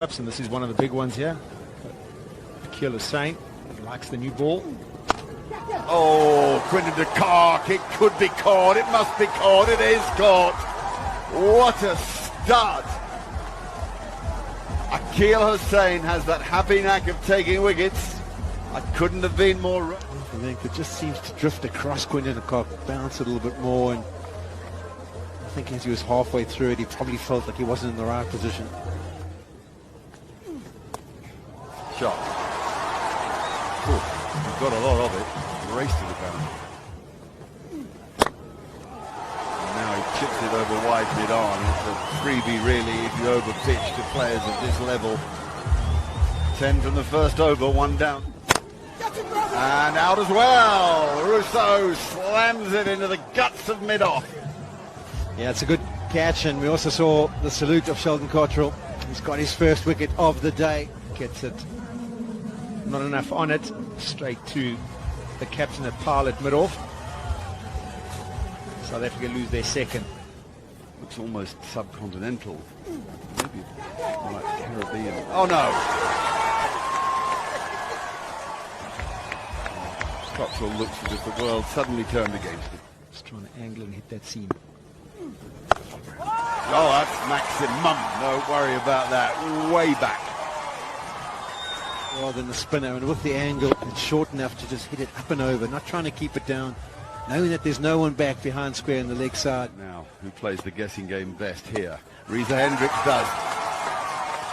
And this is one of the big ones here. Akil Hussain likes the new ball. Oh, Quinton de Kock, it could be caught, it must be caught, it is caught. What a start. Akil Hussain has that happy knack of taking wickets. I couldn't have been more right. I think it just seems to drift across Quinton de Kock, bounce it a little bit more, and I think as he was halfway through it, he probably felt like he wasn't in the right position. Shot. He's got a lot of it. Race to the ground. And now he chips it over wide mid-on. It's a freebie really if you overpitch to players at this level. 10 from the first over, 1 down. And out as well. Rousseau slams it into the guts of mid-off. Yeah, it's a good catch, and we also saw the salute of Sheldon Cottrell. He's got his first wicket of the day. Gets it. Not enough on it. Straight to the captain at pilot mid-off. South Africa lose their second. Looks almost subcontinental. Maybe like Caribbean. Oh no! Cottrell looks as if the world suddenly turned against him. Just trying to angle and hit that seam. Oh, that's maximum. Don't worry about that. Way back. Rather than the spinner, and with the angle, it's short enough to just hit it up and over, not trying to keep it down, knowing that there's no one back behind square in the leg side. Now, who plays the guessing game best here? Reza Hendricks does.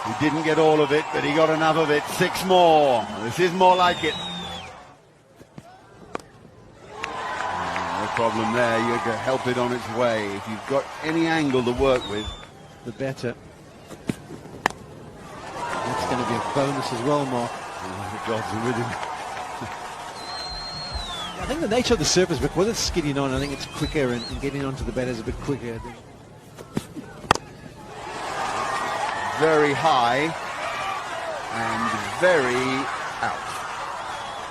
He didn't get all of it, but he got enough of it. 6 more. This is more like it. No problem there. You can help it on its way. If you've got any angle to work with, the better. That's going to be a bonus as well, Mark. Oh, the gods are with him. I think the nature of the surface, but with it skidding on, I think it's quicker and getting onto the batters a bit quicker. I think. Very high and very out.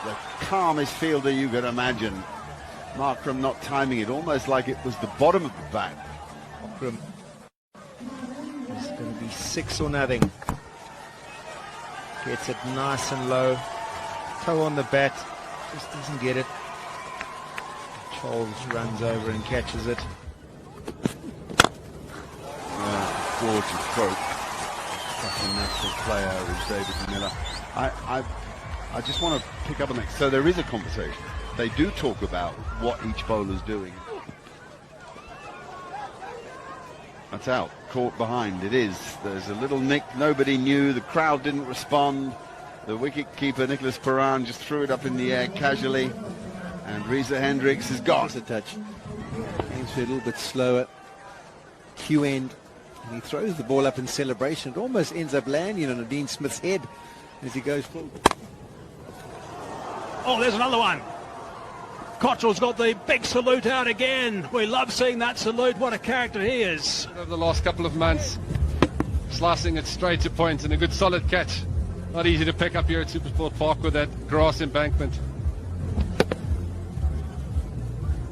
The calmest fielder you could imagine. Markram not timing it, almost like it was the bottom of the bat. Markram is going to be 6 or nothing. Gets it nice and low. Toe on the bat. Just doesn't get it. Charles runs over and catches it. Gorgeous stroke. Such a natural player is David Miller. I just want to pick up on that. So there is a conversation. They do talk about what each bowler's doing. That's out. Caught behind. It is. There's a little nick. Nobody knew. The crowd didn't respond. The wicket-keeper, Nicholas Paran, just threw it up in the air casually. And Reza Hendricks is gone. It's a touch. Game's a little bit slower. Q end. And he throws the ball up in celebration. It almost ends up landing on Dean Smith's head as he goes forward. Oh, there's another one. Cottrell's got the big salute out again. We love seeing that salute. What a character he is. Over the last couple of months, slicing it straight to point and a good solid catch. Not easy to pick up here at Supersport Park with that grass embankment.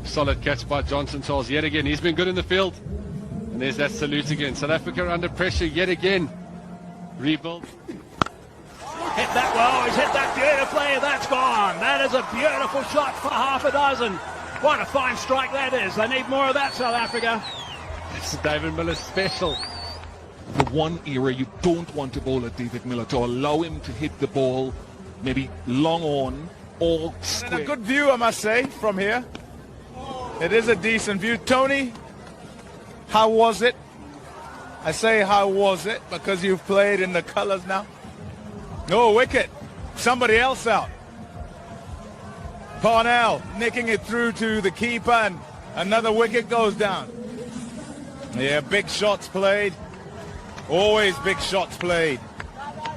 Solid catch by Johnson Charles yet again. He's been good in the field. And there's that salute again. South Africa under pressure yet again. Rebuild. Hit that well. He's hit that beautifully. That's gone. That is a beautiful shot for half a dozen. What a fine strike that is. They need more of that, South Africa. It's David Miller's special. The one area you don't want to bowl at David Miller, to allow him to hit the ball maybe long on or square. And a good view, I must say, from here. It is a decent view. Tony, how was it? I say how was it because you've played in the colors now. No wicket. Somebody else out. Parnell nicking it through to the keeper, and another wicket goes down. Yeah, big shots played. Always big shots played.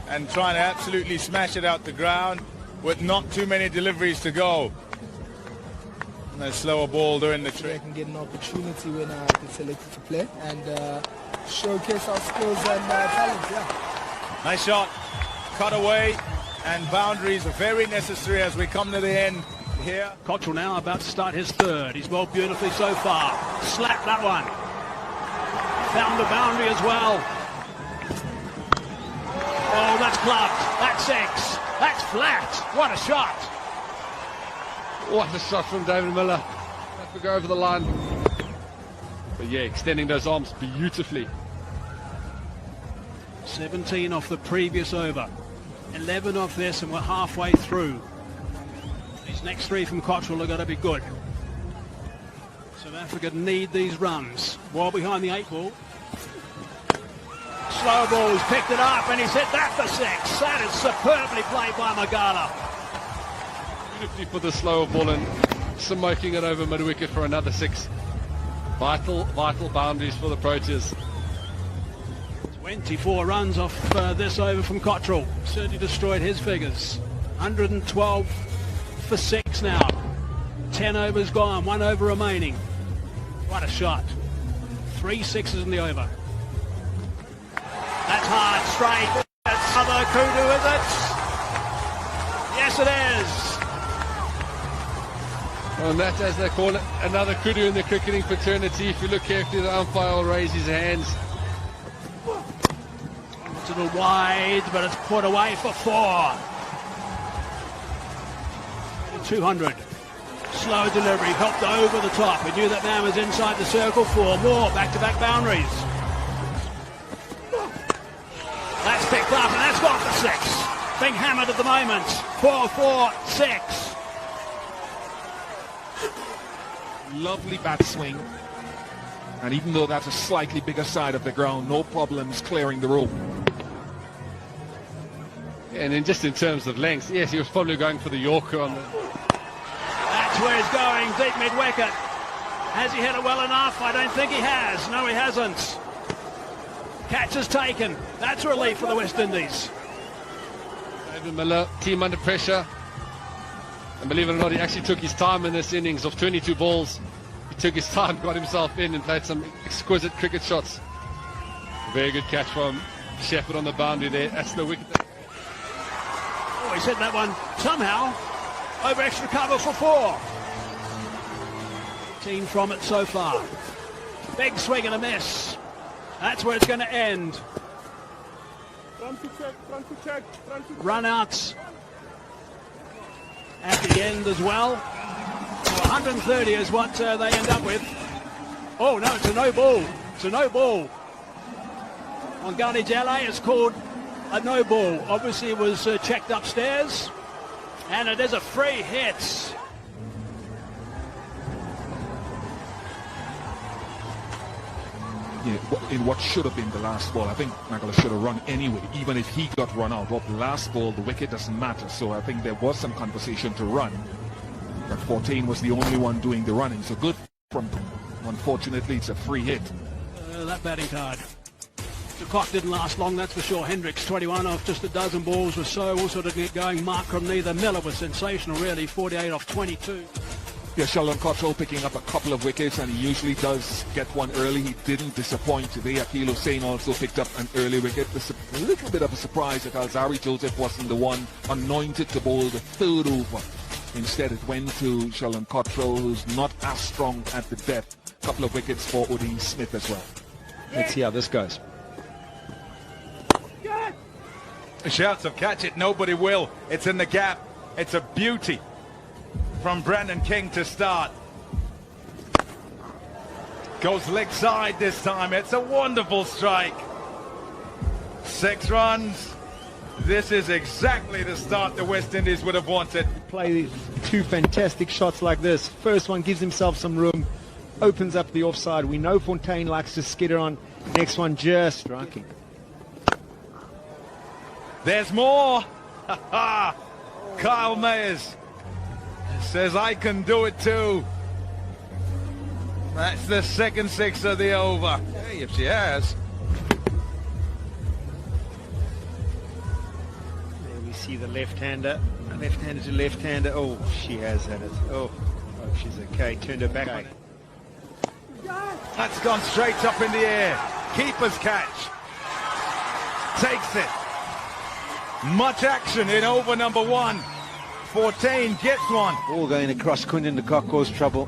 And trying to absolutely smash it out the ground with not too many deliveries to go. And a slower ball during the trick. I can get an opportunity when I get selected to play and showcase our skills and talent. Yeah. Nice shot. Cut away, and boundaries are very necessary as we come to the end here. Cottrell now about to start his third. He's bowled beautifully so far. Slap that one. Found the boundary as well. clubbed. That's 6. That's flat. What a shot. What a shot from David Miller. Have to go over the line. But yeah, extending those arms beautifully. 17 off the previous over. 11 off this, and we're halfway through. These next 3 from Cottrell are going to be good. South Africa need these runs. Well behind the 8 ball. Slow ball, he's picked it up and he's hit that for 6. That is superbly played by Magala. Beautifully for the slower ball and smoking it over mid-wicket for another 6. Vital boundaries for the Proteas. 24 runs off this over from Cottrell. Certainly destroyed his figures. 112 for 6 now. 10 overs gone, 1 over remaining. What a shot. 3 sixes in the over. That's hard, straight. That's another kudu, is it? Yes, it is. And that's, as they call it, another kudu in the cricketing fraternity. If you look carefully, the umpire will raise his hands. It's a little wide, but it's put away for 4. 200. Slow delivery, helped over the top. We knew that man was inside the circle. 4 more back-to-back boundaries. That's picked up and that's got the 6. Being hammered at the moment. 4-4-6. Lovely bat swing. And even though that's a slightly bigger side of the ground, no problems clearing the rope. And then just in terms of length, yes, he was probably going for the Yorker on the... That's where he's going, deep mid-wicket. Has he hit it well enough? I don't think he has. No, he hasn't. Catch is taken. That's a relief for the West Indies. David Miller, team under pressure. And believe it or not, he actually took his time in this innings of 22 balls. He took his time, got himself in and played some exquisite cricket shots. Very good catch from Shepherd on the boundary there. That's the wicket. Oh, he's hit that one somehow. Over extra cover for 4. 18 from it so far. Big swing and a miss. That's where it's going to end. Run outs at the end as well. 130 is what they end up with. Oh no, it's a no ball. It's a no ball. On Ghani Jale, it's called a no ball. Obviously it was checked upstairs. And it is a free hit. Yeah, in what should have been the last ball. I think Magala should have run anyway, even if he got run out. Of the last ball, the wicket doesn't matter. So I think there was some conversation to run. But 14 was the only one doing the running. So good from him. Unfortunately, it's a free hit. That batting card. The clock didn't last long, that's for sure. Hendricks, 21 off just a dozen balls or so. Also didn't get going. Mark from neither. Miller was sensational, really. 48 off 22. Yeah, Sheldon Cottrell picking up a couple of wickets, and he usually does get one early. He didn't disappoint today. Akeal Hussain also picked up an early wicket. A little bit of a surprise that Alzari Joseph wasn't the one anointed to bowl the 3rd over. Instead, it went to Sheldon Cottrell, who's not as strong at the depth. A couple of wickets for Odin Smith as well. Let's see how this goes. Shouts of catch it, nobody will. It's in the gap. It's a beauty from Brandon King to start. Goes leg side this time. It's a wonderful strike. 6 runs. This is exactly the start the West Indies would have wanted. Play 2 fantastic shots like this. First one gives himself some room, opens up the offside. We know Fontaine likes to skitter on. Next one just striking. There's more. Kyle Mayers says, I can do it too. That's the 2nd 6 of the over. Hey, if she has. There we see the left-hander. Left-hander to left-hander. Oh, she has had it. Oh, she's okay. Turned her back on it. That's gone straight up in the air. Keeper's catch. Takes it. Much action in over number 1. 14 gets one. Ball going across Kundan de Kock cause trouble.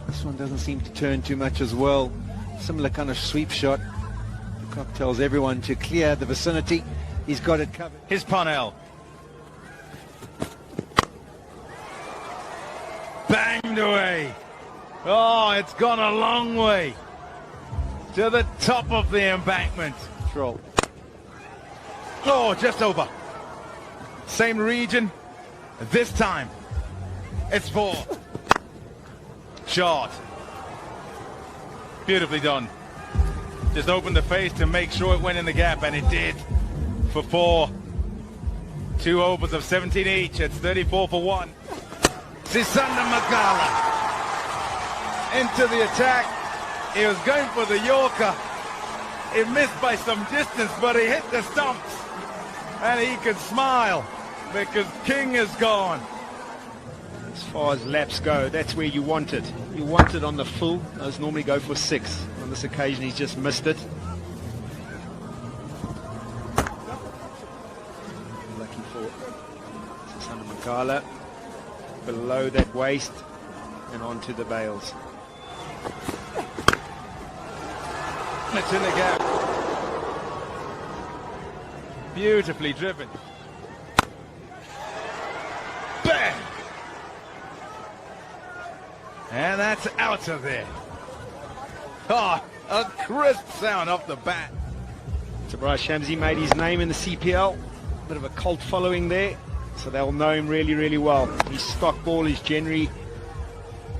This one doesn't seem to turn too much as well. Similar kind of sweep shot. De Kock tells everyone to clear the vicinity. He's got it covered. Here's Parnell. Banged away. Oh, it's gone a long way to the top of the embankment. Troll. Oh, just over. Same region. This time, it's 4. Short. Beautifully done. Just opened the face to make sure it went in the gap, and it did for 4. 2 overs of 17 each. It's 34 for 1. Sisanda Magala into the attack. He was going for the Yorker. He missed by some distance, but he hit the stumps. And he could smile because King is gone. As far as laps go, that's where you want it. You want it on the full. Those normally go for 6. On this occasion, he's just missed it. Lucky for Sisanda Magala. Below that waist and onto the bails. It's in the gap. Beautifully driven. Bang! And that's out of there. Oh, a crisp sound off the bat. Tobias Shamsi made his name in the CPL. Bit of a cult following there, so they'll know him really, really well. His stock ball is generally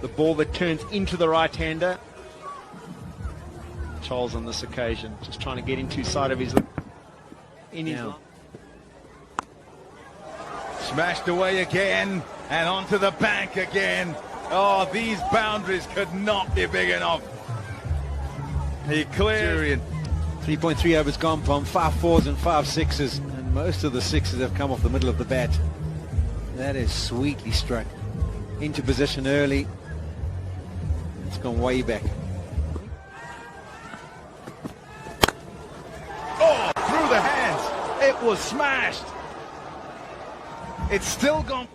the ball that turns into the right-hander. Charles on this occasion just trying to get into side of his Smashed away again and onto the bank again. Oh, these boundaries could not be big enough. He cleared. 3.3 overs gone from 5 4s and 5 6s, and most of the 6s have come off the middle of the bat. That is sweetly struck. Into position early. It's gone way back. Oh, through the hands. It was smashed. It's still gone.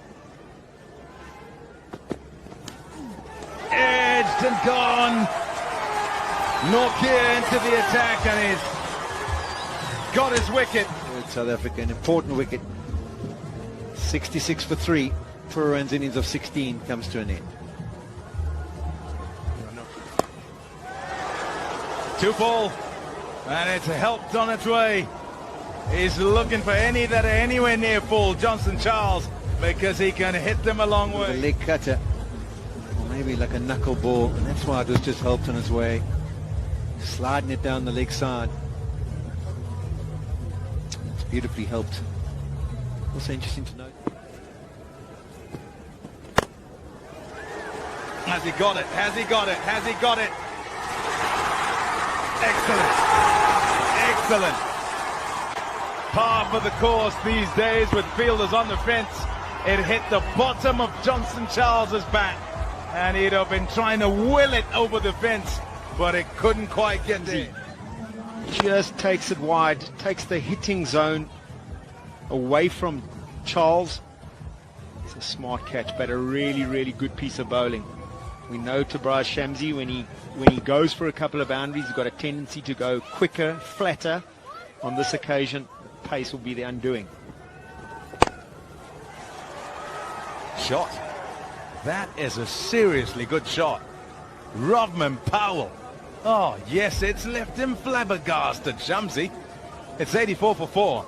Edged and gone. Nortje into the attack, and he's got his wicket. Good South Africa, an important wicket. 66 for 3. Puraran's innings of 16 comes to an end. 2 ball, and it's helped on its way. He's looking for any that are anywhere near full, Johnson Charles, because he can hit them a long A way. leg cutter, or maybe like a knuckle ball, and that's why it was just helped on his way. Sliding it down the leg side. It's beautifully helped. Also interesting to note. Has he got it? Has he got it? Has he got it? Excellent. Excellent. Par for the course these days with fielders on the fence. It hit the bottom of Johnson Charles's bat, and he'd have been trying to will it over the fence, but it couldn't quite get there. Just takes it wide, takes the hitting zone away from Charles. It's a smart catch, but a really, really good piece of bowling. We know Tobias Shamsi, when he goes for a couple of boundaries, he's got a tendency to go quicker, flatter. On this occasion, pace will be the undoing. Shot. That is a seriously good shot. Rodman Powell. Oh, yes, it's left him flabbergasted, Shamsi. It's 84 for 4.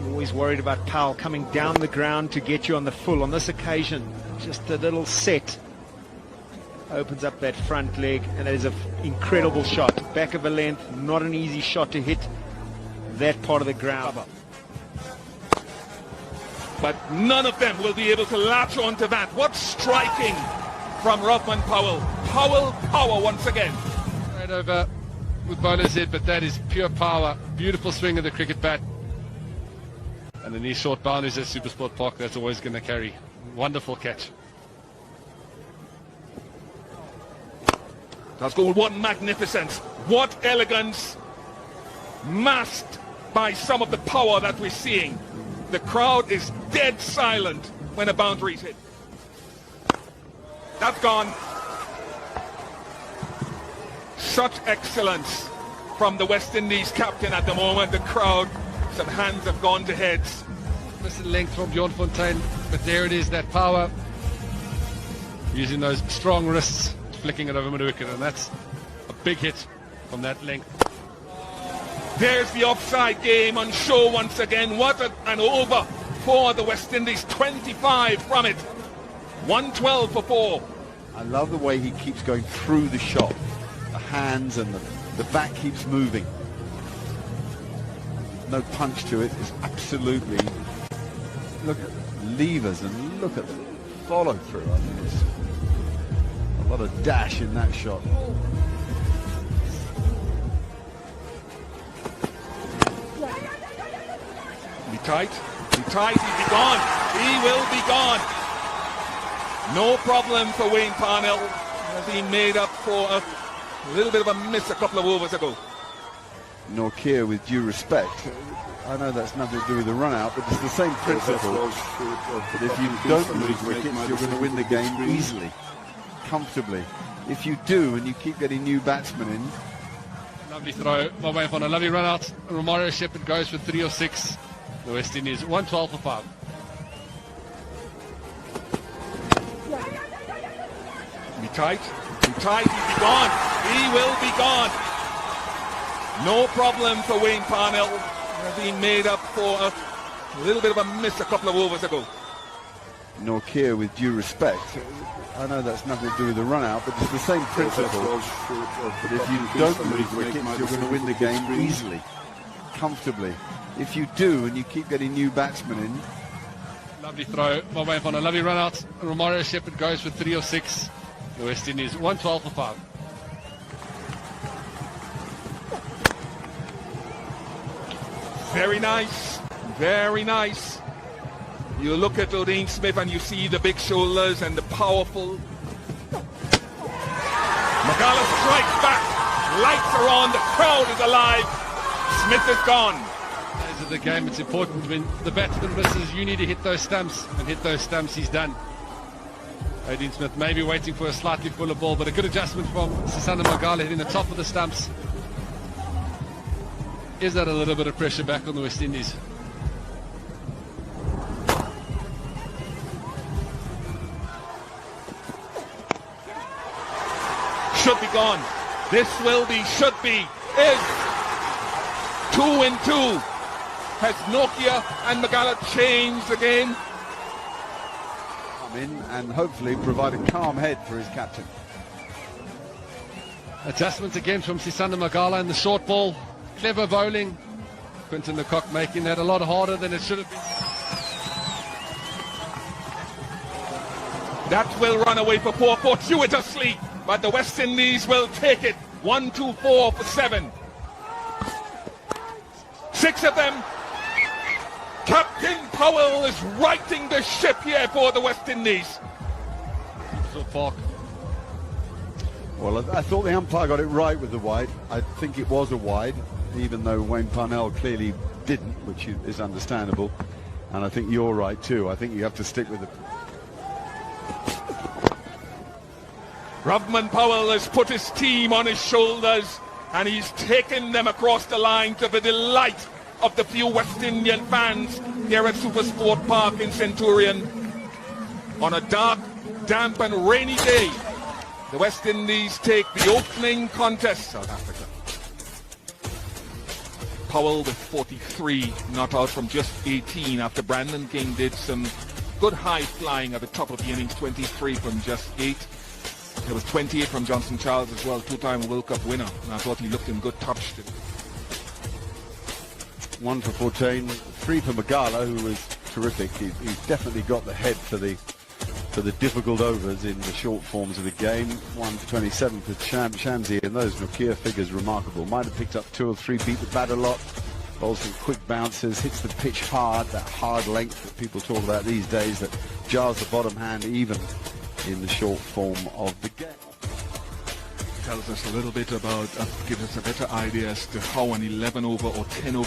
You're always worried about Powell coming down the ground to get you on the full. On this occasion, just a little set. Opens up that front leg, and that is an incredible shot. Back of a length, not an easy shot to hit that part of the ground. But none of them will be able to latch onto that. What striking from Rodman Powell. Power once again. Right over with bowler's head, but that is pure power. Beautiful swing of the cricket bat. And in these short boundaries at Supersport Park, that's always going to carry. Wonderful catch. That's goal one, magnificence. What elegance, masked by some of the power that we're seeing. The crowd is dead silent when a boundary's hit. That's gone. Such excellence from the West Indies captain at the moment. The crowd shots and hands have gone to heads. Missing length from Bjorn Fontaine, but there it is, that power. Using those strong wrists, flicking it over mid-wicket, and that's a big hit from that length. There's the offside game on show once again. What an over for the West Indies. 25 from it. 112 for 4. I love the way he keeps going through the shot. The hands and the back keeps moving. No punch to it. It's absolutely... Look at the levers and look at the follow through. I mean, it's a lot of dash in that shot. Be tight, he'll be gone. He will be gone. No problem for Wayne Parnell. Has he made up for a little bit of a miss a couple of overs ago. Nortje, with due respect, I know that's nothing to do with the run out, but it's the same principle. But if you don't lose wickets, you're going to win the game easily, comfortably. If you do, and you keep getting new batsmen in. Lovely throw by Wayne Parnell, a lovely run out. Romario Shepherd goes for 3 or 6. The West Indies 112 for 5. Be tight, he'll be gone. He will be gone. No problem for Wayne Parnell. Has he made up for a little bit of a miss a couple of overs ago. Nortje, with due respect, I know that's nothing to do with the run out, but it's the same principle. But if you don't lose wickets, you're going to win the game easily, comfortably. If you do, and you keep getting new batsmen in. Lovely throw by Wayne Parnell, a lovely run out. Romario Shepherd goes for 3 or 6. The West Indies 112 for 5. Very nice, very nice. You look at Odean Smith and you see the big shoulders and the powerful. Magala strikes back. Lights are on, the crowd is alive. Smith is gone. Days of the game, it's important when the batsman misses, you need to hit those stumps, and hit those stumps he's done. Odean Smith maybe waiting for a slightly fuller ball, but a good adjustment from Sisanda Magala hitting the top of the stumps. Is that a little bit of pressure back on the West Indies? Should be gone. This will be, should be, is 2 and 2. Has Nortje and Magala changed the game? Come in and hopefully provide a calm head for his captain. Adjustments again from Sisanda Magala in the short ball. Clever bowling. Quinton de Kock making that a lot harder than it should have been. That will run away for poor fortuitously, but the West Indies will take it. 1, 2, 4 for 7. 6 of them. Captain Powell is righting the ship here for the West Indies. So Park. Well, I thought the umpire got it right with the wide. I think it was a wide, even though Wayne Parnell clearly didn't, which is understandable. And I think you're right too. I think you have to stick with it. Rovman Powell has put his team on his shoulders and he's taken them across the line to the delight of the few West Indian fans here at Supersport Park in Centurion. On a dark, damp and rainy day, the West Indies take the opening contest. South Africa. Powell with 43, not out from just 18 after Brandon King did some good high flying at the top of the innings, 23 from just 8. There was 28 from Johnson Charles as well, 2-time World Cup winner, and I thought he looked in good touch today. 1 for Fontaine, 3 for Magala, who was terrific. He's definitely got the head for the difficult overs in the short forms of the game. 1 for 27 for Shamsi, and those Nortje figures remarkable. Might have picked up 2 or 3, beat the bat a lot, bowls some quick bounces, hits the pitch hard, that hard length that people talk about these days that jars the bottom hand even in the short form of the game. Tells us a little bit about, gives us a better idea as to how an 11 over or 10 over